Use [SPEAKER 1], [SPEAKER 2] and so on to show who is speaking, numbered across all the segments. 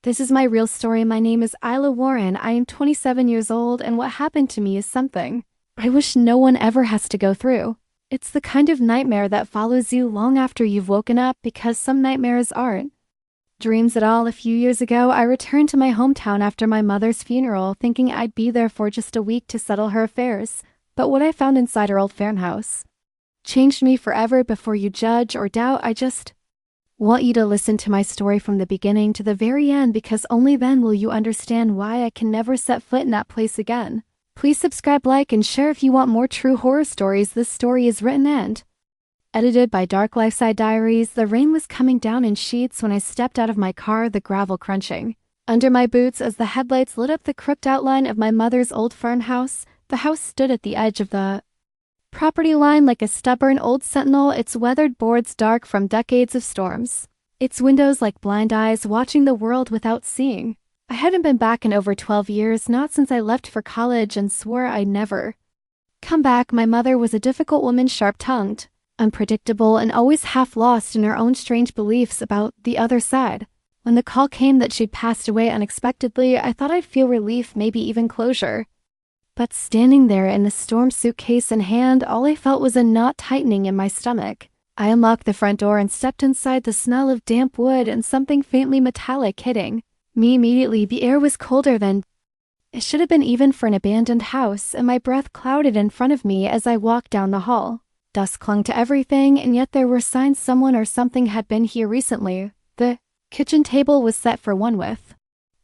[SPEAKER 1] This is my real story. My name is Isla Warren. I am 27 years old, and what happened to me is something I wish no one ever has to go through. It's the kind of nightmare that follows you long after you've woken up, because some nightmares aren't dreams at all. A few years ago, I returned to my hometown after my mother's funeral, thinking I'd be there for just a week to settle her affairs. But what I found inside her old farmhouse changed me forever. Before you judge or doubt, I just want you to listen to my story from the beginning to the very end, because only then will you understand why I can never set foot in that place again. Please subscribe, like, and share if you want more true horror stories. This story is written and edited by Dark Life Side Diaries. The rain was coming down in sheets when I stepped out of my car, the gravel crunching under my boots as the headlights lit up the crooked outline of my mother's old farmhouse. The house stood at the edge of the property line like a stubborn old sentinel, its weathered boards dark from decades of storms, its windows like blind eyes watching the world without seeing. I hadn't been back in over 12 years, not since I left for college and swore I'd never come back. My mother was a difficult woman, sharp-tongued, unpredictable, and always half lost in her own strange beliefs about the other side. When the call came that she'd passed away unexpectedly, I thought I'd feel relief, maybe even closure. But standing there in the storm, suitcase in hand, all I felt was a knot tightening in my stomach. I unlocked the front door and stepped inside, the smell of damp wood and something faintly metallic hitting me immediately. The air was colder than it should have been, even for an abandoned house, and my breath clouded in front of me as I walked down the hall. Dust clung to everything, and yet there were signs someone or something had been here recently. The kitchen table was set for one, with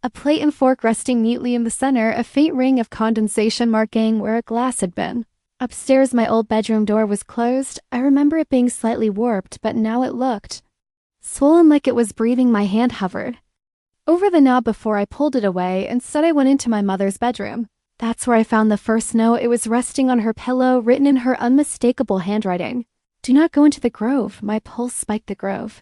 [SPEAKER 1] a plate and fork resting neatly in the center, a faint ring of condensation marking where a glass had been. Upstairs, my old bedroom door was closed. I remember it being slightly warped, but now it looked swollen, like it was breathing. My hand hovered over the knob before I pulled it away. Instead, I went into my mother's bedroom. That's where I found the first note. It was resting on her pillow, written in her unmistakable handwriting. "Do not go into the grove." My pulse spiked. The grove.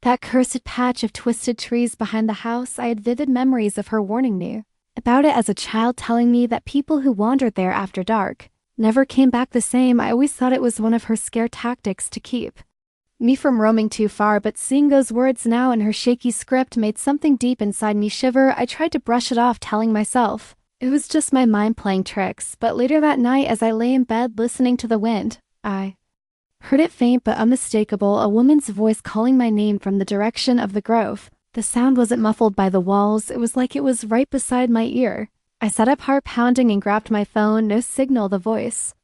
[SPEAKER 1] That cursed patch of twisted trees behind the house. I had vivid memories of her warning me about it as a child, telling me that people who wandered there after dark never came back the same. I always thought it was one of her scare tactics to keep me from roaming too far, but seeing those words now in her shaky script made something deep inside me shiver. I tried to brush it off, telling myself it was just my mind playing tricks, but later that night, as I lay in bed listening to the wind, I heard it, faint but unmistakable, a woman's voice calling my name from the direction of the grove. The sound wasn't muffled by the walls, it was like it was right beside my ear. I sat up, heart pounding, and grabbed my phone. No signal. The voice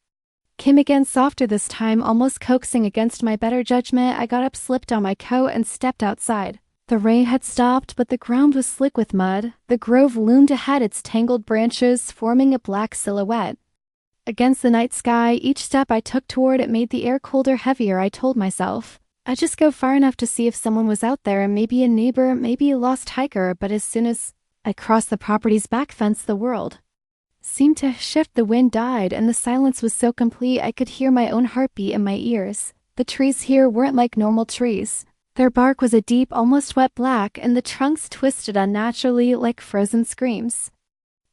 [SPEAKER 1] came again, softer this time, almost coaxing against my better judgment. I got up, slipped on my coat, and stepped outside. The rain had stopped, but the ground was slick with mud. The grove loomed ahead, its tangled branches forming a black silhouette against the night sky. Each step I took toward it made the air colder, heavier. I told myself I'd just go far enough to see if someone was out there, maybe a neighbor, maybe a lost hiker. But as soon as I crossed the property's back fence, the world seemed to shift. The wind died, and the silence was so complete I could hear my own heartbeat in my ears. The trees here weren't like normal trees. Their bark was a deep, almost wet black, and the trunks twisted unnaturally like frozen screams.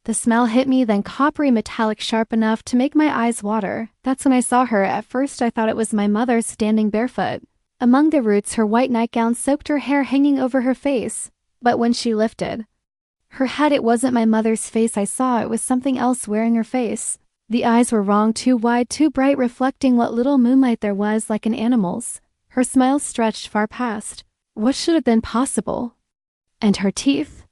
[SPEAKER 1] The smell hit me, then coppery metallic, sharp enough to make my eyes water. That's when I saw her. At first I thought it was my mother standing barefoot among the roots, her white nightgown soaked, her hair hanging over her face. But when she lifted her head, it wasn't my mother's face I saw, it was something else wearing her face. The eyes were wrong, too wide, too bright, reflecting what little moonlight there was, like an animal's. Her smile stretched far past what should have been possible. And her teeth?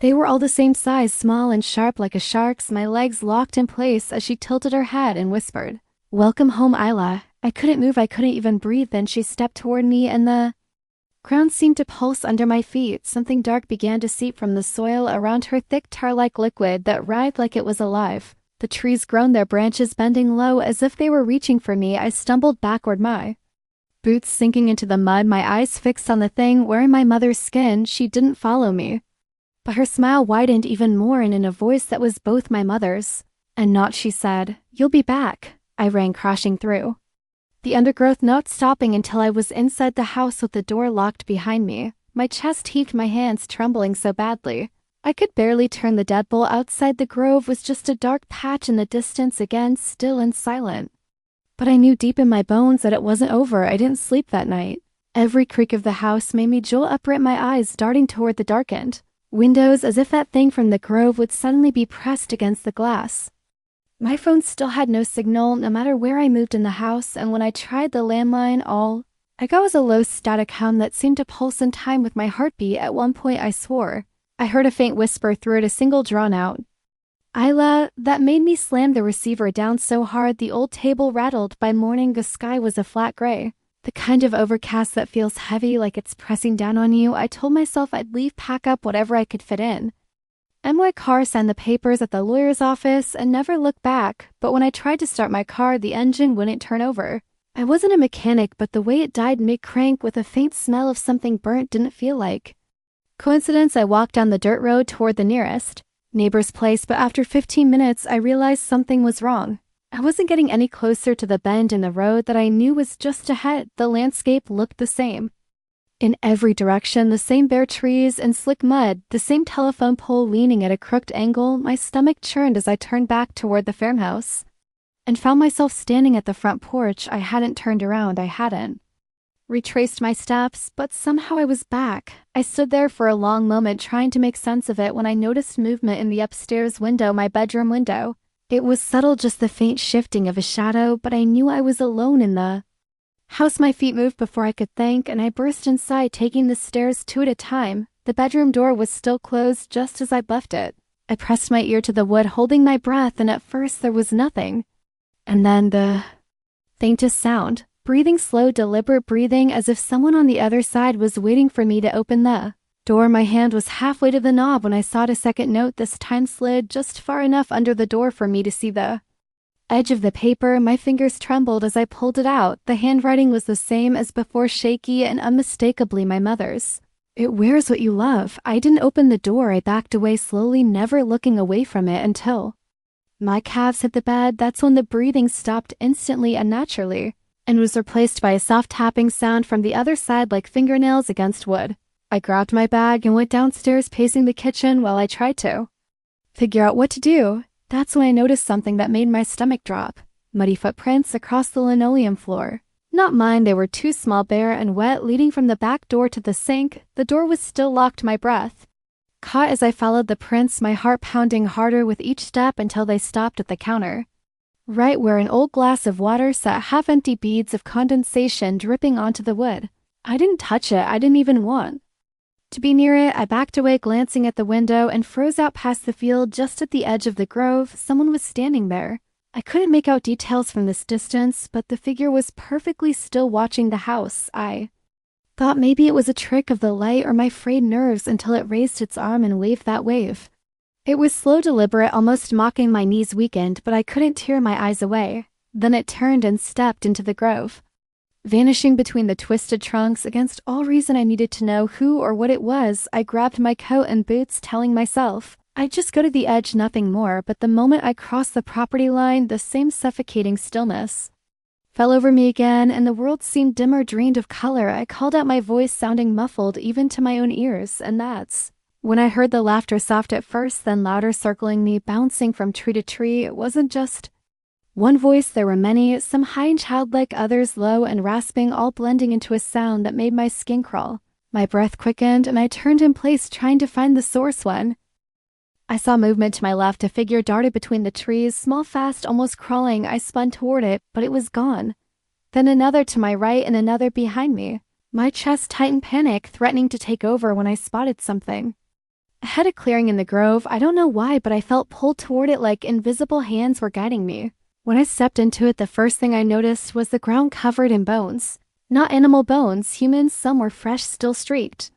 [SPEAKER 1] They were all the same size, small and sharp like a shark's. My legs locked in place as she tilted her head and whispered, "Welcome home, Isla." I couldn't move, I couldn't even breathe. Then she stepped toward me, and the ground seemed to pulse under my feet. Something dark began to seep from the soil around her, thick tar-like liquid that writhed like it was alive. The trees groaned, their branches bending low as if they were reaching for me. I stumbled backward, my boots sinking into the mud, my eyes fixed on the thing wearing my mother's skin. She didn't follow me, but her smile widened even more, and in a voice that was both my mother's and not, she said, "You'll be back." I ran crashing through the undergrowth, not stopping until I was inside the house with the door locked behind me. My chest heaved, my hands trembling so badly I could barely turn. The deadbolt outside the grove was just a dark patch in the distance, again still and silent. But I knew deep in my bones that it wasn't over. I didn't sleep that night. Every creak of the house made me jolt upright, my eyes darting toward the darkened Windows, as if that thing from the grove would suddenly be pressed against the glass. My phone still had no signal no matter where I moved in the house, and when I tried the landline, all I got was a low static hum that seemed to pulse in time with my heartbeat. At one point I swore I heard a faint whisper through it, a single drawn out Isla, that made me slam the receiver down so hard the old table rattled. By morning the sky was a flat gray, the kind of overcast that feels heavy like it's pressing down on you. I told myself I'd leave, pack up whatever I could fit in, and my car, sign the papers at the lawyer's office, and never look back. But when I tried to start my car, the engine wouldn't turn over. I wasn't a mechanic, but the way it died mid-crank with a faint smell of something burnt didn't feel like coincidence. I walked down the dirt road toward the nearest neighbor's place, but after 15 minutes I realized something was wrong. I wasn't getting any closer to the bend in the road that I knew was just ahead. The landscape looked the same. In every direction, the same bare trees and slick mud, the same telephone pole leaning at a crooked angle. My stomach churned as I turned back toward the farmhouse and found myself standing at the front porch. I hadn't turned around. I hadn't retraced my steps, but somehow I was back. I stood there for a long moment trying to make sense of it when I noticed movement in the upstairs window, my bedroom window. It was subtle, just the faint shifting of a shadow, but I knew I was alone in the house. My feet moved before I could think, and I burst inside, taking the stairs two at a time. The bedroom door was still closed just as I'd left it. I pressed my ear to the wood, holding my breath, and at first there was nothing. And then the faintest sound. Breathing, slow, deliberate breathing, as if someone on the other side was waiting for me to open the door. My hand was halfway to the knob when I saw a second note. This time slid just far enough under the door for me to see the edge of the paper. My fingers trembled as I pulled it out. The handwriting was the same as before, shaky and unmistakably my mother's. "It wears what you love." I didn't open the door. I backed away slowly, never looking away from it until my calves hit the bed. That's when the breathing stopped instantly and naturally, and was replaced by a soft tapping sound from the other side, like fingernails against wood. I grabbed my bag and went downstairs, pacing the kitchen while I tried to figure out what to do. That's when I noticed something that made my stomach drop. Muddy footprints across the linoleum floor. Not mine, they were too small, bare and wet, leading from the back door to the sink. The door was still locked. My breath caught as I followed the prints, my heart pounding harder with each step until they stopped at the counter, right where an old glass of water sat, half-empty, beads of condensation dripping onto the wood. I didn't touch it. I didn't even want to be near it. I backed away, glancing at the window, and froze out past the field. Just at the edge of the grove, someone was standing there. I couldn't make out details from this distance, but the figure was perfectly still, watching the house. I thought maybe it was a trick of the light or my frayed nerves until it raised its arm and waved that wave. It was slow, deliberate, almost mocking. My knees weakened, but I couldn't tear my eyes away. Then it turned and stepped into the grove, vanishing between the twisted trunks. Against all reason, I needed to know who or what it was. I grabbed my coat and boots, telling myself I'd just go to the edge, nothing more. But the moment I crossed the property line, the same suffocating stillness fell over me again, and the world seemed dimmer, drained of color. I called out, my voice sounding muffled even to my own ears, and that's when I heard the laughter, soft at first, then louder, circling me, bouncing from tree to tree. It wasn't just one voice, there were many, some high and childlike, others low and rasping, all blending into a sound that made my skin crawl. My breath quickened, and I turned in place, trying to find the source. When I saw movement to my left, a figure darted between the trees, small, fast, almost crawling. I spun toward it, but it was gone. Then another to my right and another behind me. My chest tightened, panic threatening to take over, when I spotted something ahead, a clearing in the grove. I don't know why, but I felt pulled toward it like invisible hands were guiding me. When I stepped into it, the first thing I noticed was the ground covered in bones. Not animal bones, human. Some were fresh, still streaked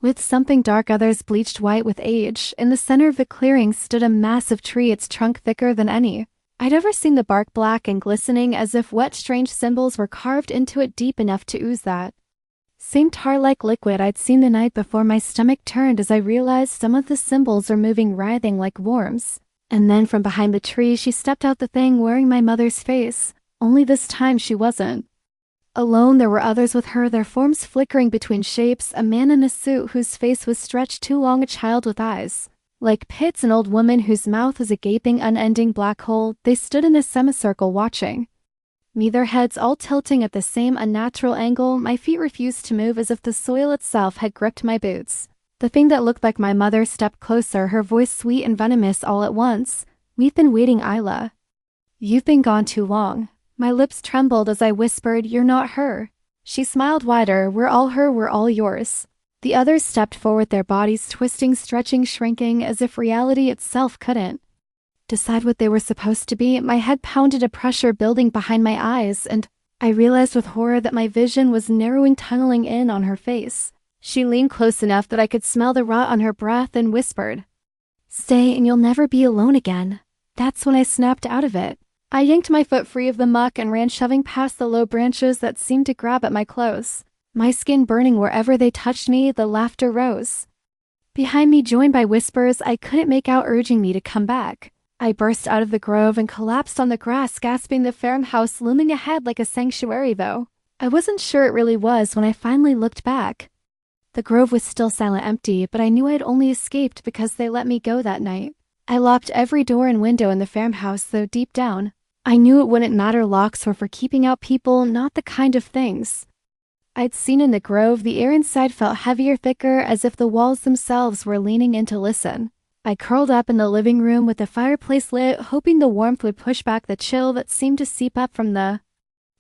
[SPEAKER 1] with something dark, others bleached white with age. In the center of the clearing stood a massive tree, its trunk thicker than any I'd ever seen, the bark black and glistening, as if wet, strange symbols were carved into it deep enough to ooze that same tar-like liquid I'd seen the night before. My stomach turned as I realized some of the symbols are moving, writhing like worms. And then from behind the tree she stepped out, the thing wearing my mother's face. Only this time she wasn't alone. There were others with her, their forms flickering between shapes. A man in a suit whose face was stretched too long, a child with eyes like pits, an old woman whose mouth was a gaping, unending black hole. They stood in a semicircle watching me, their heads all tilting at the same unnatural angle. My feet refused to move, as if the soil itself had gripped my boots. The thing that looked like my mother stepped closer, her voice sweet and venomous all at once. "We've been waiting, Isla. You've been gone too long." My lips trembled as I whispered, "You're not her." She smiled wider. "We're all her, we're all yours." The others stepped forward, their bodies twisting, stretching, shrinking, as if reality itself couldn't decide what they were supposed to be. My head pounded, a pressure building behind my eyes, and I realized with horror that my vision was narrowing, tunneling in on her face. She leaned close enough that I could smell the rot on her breath and whispered, "Stay and you'll never be alone again." That's when I snapped out of it. I yanked my foot free of the muck and ran, shoving past the low branches that seemed to grab at my clothes. My skin burning wherever they touched me. The laughter rose behind me, joined by whispers I couldn't make out, urging me to come back. I burst out of the grove and collapsed on the grass, gasping, the farmhouse looming ahead like a sanctuary, though I wasn't sure it really was when I finally looked back. The grove was still silent, empty, but I knew I'd only escaped because they let me go that night. I locked every door and window in the farmhouse, though deep down, I knew it wouldn't matter. Locks were for keeping out people, not the kind of things I'd seen in the grove. The air inside felt heavier, thicker, as if the walls themselves were leaning in to listen. I curled up in the living room with the fireplace lit, hoping the warmth would push back the chill that seemed to seep up from the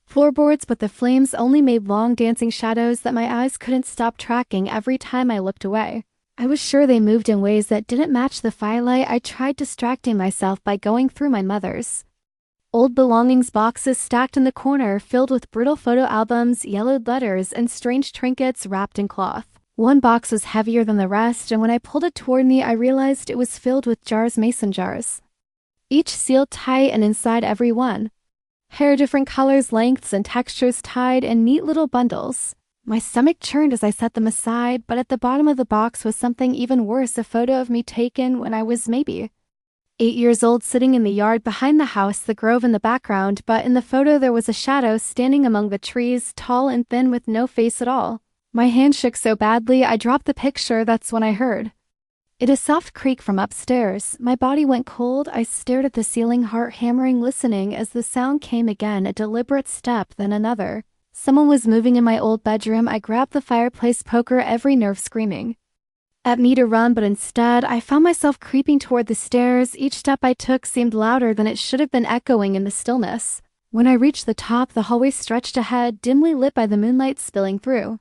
[SPEAKER 1] floorboards, but the flames only made long dancing shadows that my eyes couldn't stop tracking every time I looked away. I was sure they moved in ways that didn't match the firelight. I tried distracting myself by going through my mother's old belongings, boxes stacked in the corner filled with brittle photo albums, yellowed letters, and strange trinkets wrapped in cloth. One box was heavier than the rest, and when I pulled it toward me, I realized it was filled with jars, mason jars, each sealed tight, and inside every one, hair different colors, lengths, and textures tied in neat little bundles. My stomach churned as I set them aside, but at the bottom of the box was something even worse, a photo of me taken when I was maybe 8 years old, sitting in the yard behind the house, the grove in the background, but in the photo there was a shadow standing among the trees, tall and thin with no face at all. My hand shook so badly I dropped the picture. That's when I heard it, a soft creak from upstairs. My body went cold. I stared at the ceiling, heart hammering, listening as the sound came again, a deliberate step, then another. Someone was moving in my old bedroom. I grabbed the fireplace poker, every nerve screaming at me to run, but instead I found myself creeping toward the stairs. Each step I took seemed louder than it should have been, echoing in the stillness. When I reached the top, the hallway stretched ahead, dimly lit by the moonlight spilling through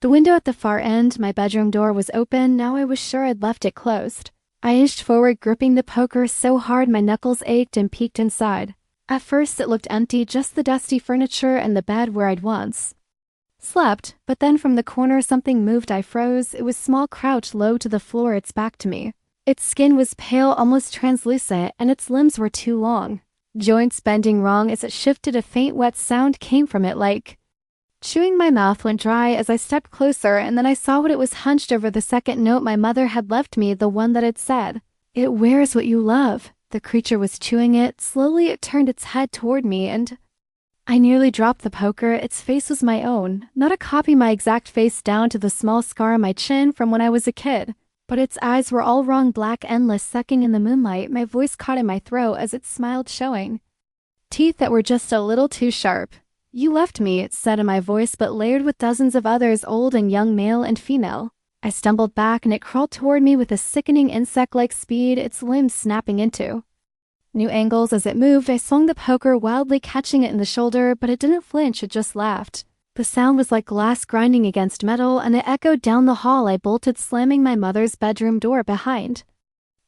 [SPEAKER 1] the window at the far end. My bedroom door was open. Now I was sure I'd left it closed. I inched forward, gripping the poker so hard my knuckles ached, and peeked inside. At first it looked empty, just the dusty furniture and the bed where I'd once slept, but then from the corner something moved. I froze. It was small, crouched low to the floor, its back to me. Its skin was pale, almost translucent, and its limbs were too long, joints bending wrong. As it shifted, a faint wet sound came from it, like chewing. My mouth went dry as I stepped closer, and then I saw what it was, hunched over the second note my mother had left me, the one that had said, "It wears what you love." The creature was chewing it. Slowly it turned its head toward me, and I nearly dropped the poker. Its face was my own, not a copy, my exact face down to the small scar on my chin from when I was a kid. But its eyes were all wrong, black, endless, sucking in the moonlight. My voice caught in my throat as it smiled, showing teeth that were just a little too sharp. "You left me," it said in my voice, but layered with dozens of others, old and young, male and female. I stumbled back, and it crawled toward me with a sickening insect-like speed, its limbs snapping into new angles as it moved. I swung the poker wildly, catching it in the shoulder, but it didn't flinch, it just laughed. The sound was like glass grinding against metal, and it echoed down the hall. I bolted, slamming my mother's bedroom door behind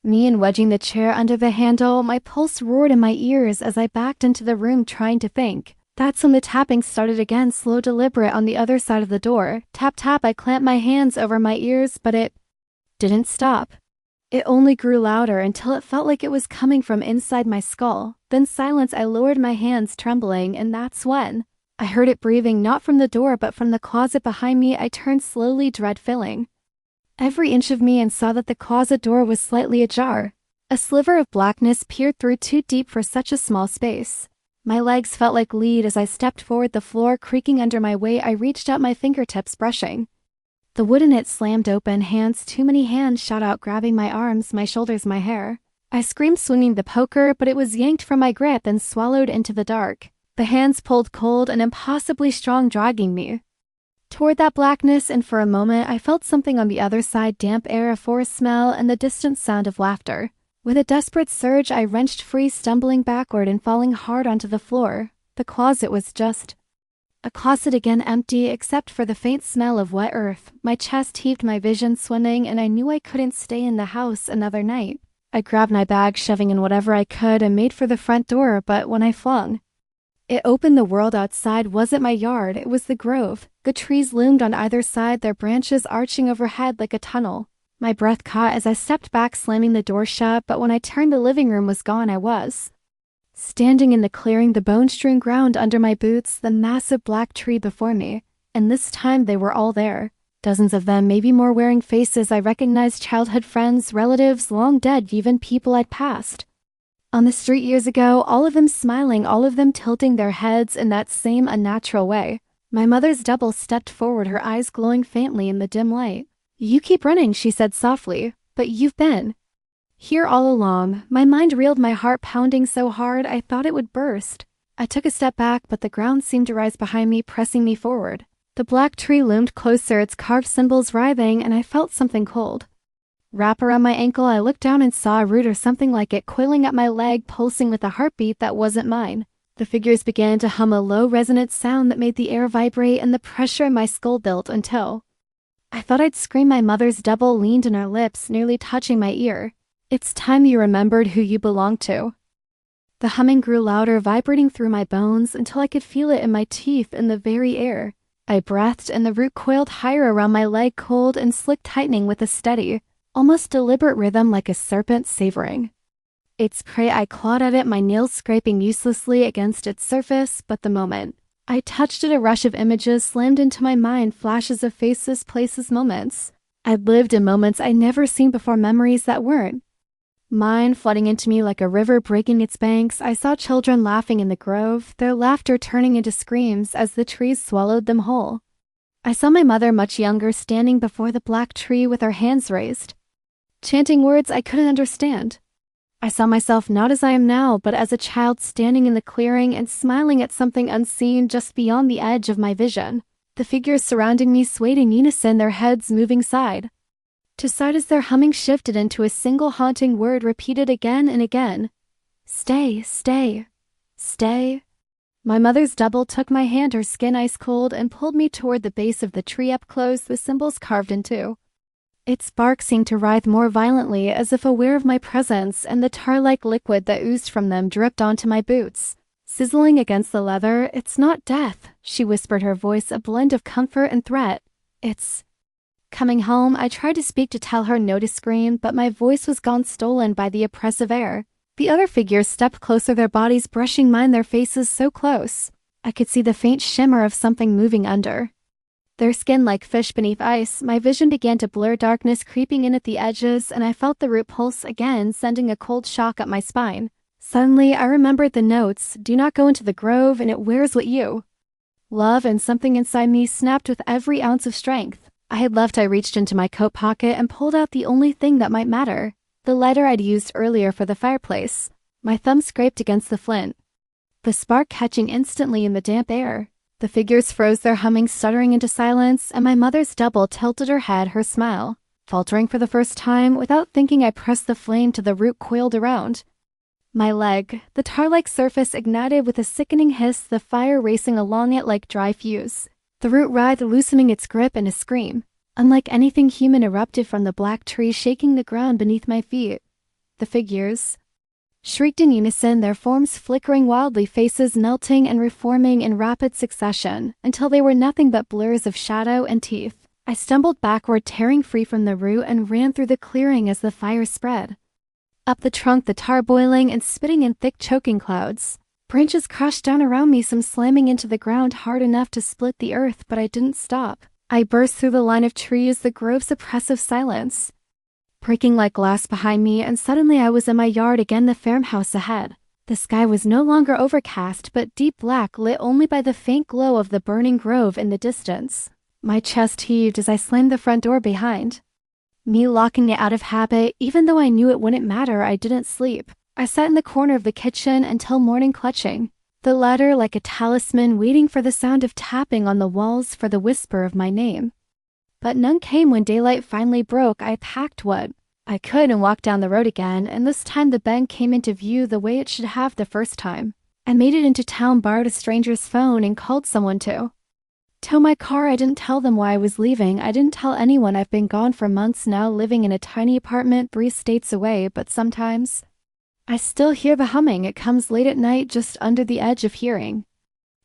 [SPEAKER 1] me and wedging the chair under the handle. My pulse roared in my ears as I backed into the room, trying to think. That's when the tapping started again, slow, deliberate, on the other side of the door. Tap, tap. I clamped my hands over my ears, but it didn't stop. It only grew louder until it felt like it was coming from inside my skull. Then silence. I lowered my hands, trembling, and that's when I heard it breathing, not from the door but from the closet behind me. I turned slowly, dread filling every inch of me, and saw that the closet door was slightly ajar. A sliver of blackness peered through, too deep for such a small space. My legs felt like lead as I stepped forward, the floor creaking under my weight. I reached out, my fingertips brushing the wood, and it slammed open. Hands, too many hands, shot out, grabbing my arms, my shoulders, my hair. I screamed, swinging the poker, but it was yanked from my grip and swallowed into the dark. The hands pulled cold and impossibly strong, dragging me toward that blackness, and for a moment I felt something on the other side, damp air, a forest smell, and the distant sound of laughter. With a desperate surge, I wrenched free, stumbling backward and falling hard onto the floor. The closet was just a closet again, empty except for the faint smell of wet earth. My chest heaved, my vision swimming, and I knew I couldn't stay in the house another night. I grabbed my bag, shoving in whatever I could, and made for the front door, but when I flung it open, the world outside wasn't my yard, it was the grove. The trees loomed on either side, their branches arching overhead like a tunnel. My breath caught as I stepped back, slamming the door shut, but when I turned, the living room was gone. I was standing in the clearing, the bone-strewn ground under my boots, the massive black tree before me, and this time they were all there. Dozens of them, maybe more, wearing faces I recognized, childhood friends, relatives, long dead, even people I'd passed on the street years ago, all of them smiling, all of them tilting their heads in that same unnatural way. My mother's double stepped forward, her eyes glowing faintly in the dim light. "You keep running," she said softly, "but you've been here all along." My mind reeled, my heart pounding so hard I thought it would burst. I took a step back, but the ground seemed to rise behind me, pressing me forward. The black tree loomed closer, its carved symbols writhing, and I felt something cold wrap around my ankle. I looked down and saw a root or something like it coiling up my leg, pulsing with a heartbeat that wasn't mine. The figures began to hum a low, resonant sound that made the air vibrate, and the pressure in my skull built until I thought I'd scream. My mother's double leaned in, her lips nearly touching my ear. "It's time you remembered who you belong to." The humming grew louder, vibrating through my bones until I could feel it in my teeth, in the very air. I breathed, and the root coiled higher around my leg, cold and slick, tightening with a steady, almost deliberate rhythm, like a serpent savoring its prey. I clawed at it, my nails scraping uselessly against its surface, but the moment I touched it, a rush of images slammed into my mind, flashes of faces, places, moments I'd lived in, moments I'd never seen before, memories that weren't mine, flooding into me like a river breaking its banks. I saw children laughing in the grove, their laughter turning into screams as the trees swallowed them whole. I saw my mother, much younger, standing before the black tree with her hands raised, chanting words I couldn't understand. I saw myself not as I am now, but as a child standing in the clearing and smiling at something unseen just beyond the edge of my vision. The figures surrounding me swayed in unison, their heads moving side to side as their humming shifted into a single haunting word repeated again and again. "Stay, stay, stay." My mother's double took my hand, her skin ice cold, and pulled me toward the base of the tree, up close, the symbols carved into its bark seemed to writhe more violently, as if aware of my presence, and the tar-like liquid that oozed from them dripped onto my boots, sizzling against the leather. "It's not death," she whispered, her voice a blend of comfort and threat. "It's coming home." I tried to speak, to tell her no, to scream, but my voice was gone, stolen by the oppressive air. The other figures stepped closer, their bodies brushing mine, their faces so close I could see the faint shimmer of something moving under their skin like fish beneath ice. My vision began to blur, darkness creeping in at the edges, and I felt the root pulse again, sending a cold shock up my spine. Suddenly, I remembered the notes, "Do not go into the grove, and it wears what you love," and something inside me snapped with every ounce of strength I had left. I reached into my coat pocket and pulled out the only thing that might matter, the lighter I'd used earlier for the fireplace. My thumb scraped against the flint, the spark catching instantly in the damp air. The figures froze, their humming stuttering into silence, and my mother's double tilted her head, her smile faltering for the first time. Without thinking, I pressed the flame to the root coiled around my leg. The tar-like surface ignited with a sickening hiss, the fire racing along it like dry fuse. The root writhed, loosening its grip, and a scream unlike anything human erupted from the black tree, shaking the ground beneath my feet. The figures shrieked in unison, their forms flickering wildly, faces melting and reforming in rapid succession, until they were nothing but blurs of shadow and teeth. I stumbled backward, tearing free from the root, and ran through the clearing as the fire spread up the trunk, the tar boiling and spitting in thick, choking clouds. Branches crashed down around me, some slamming into the ground hard enough to split the earth, but I didn't stop. I burst through the line of trees, the grove's oppressive silence breaking like glass behind me, and suddenly I was in my yard again, the farmhouse ahead. The sky was no longer overcast, but deep black, lit only by the faint glow of the burning grove in the distance. My chest heaved as I slammed the front door behind me, locking it out of habit. Even though I knew it wouldn't matter, I didn't sleep. I sat in the corner of the kitchen until morning, clutching The ladder like a talisman waiting for the sound of tapping on the walls for the whisper of my name. But none came when daylight finally broke. I packed what I could and walked down the road again, and this time the bend came into view the way it should have the first time. I made it into town, borrowed a stranger's phone, and called someone to tow my car. I didn't tell them why I was leaving. I didn't tell anyone. I've been gone for months now, living in a tiny apartment 3 states away, but sometimes I still hear the humming. It comes late at night, just under the edge of hearing.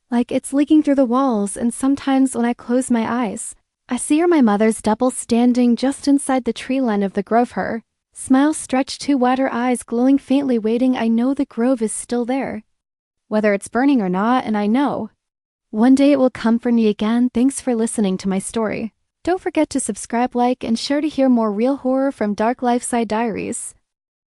[SPEAKER 1] Like it's leaking through the walls, and sometimes when I close my eyes, I see her, my mother's double, standing just inside the tree line of the grove, her smile stretched too wide, her eyes glowing faintly, waiting. I know the grove is still there, whether it's burning or not, and I know one day it will come for me again. Thanks for listening to my story. Don't forget to subscribe, like, and share to hear more real horror from Dark Life Side Diaries.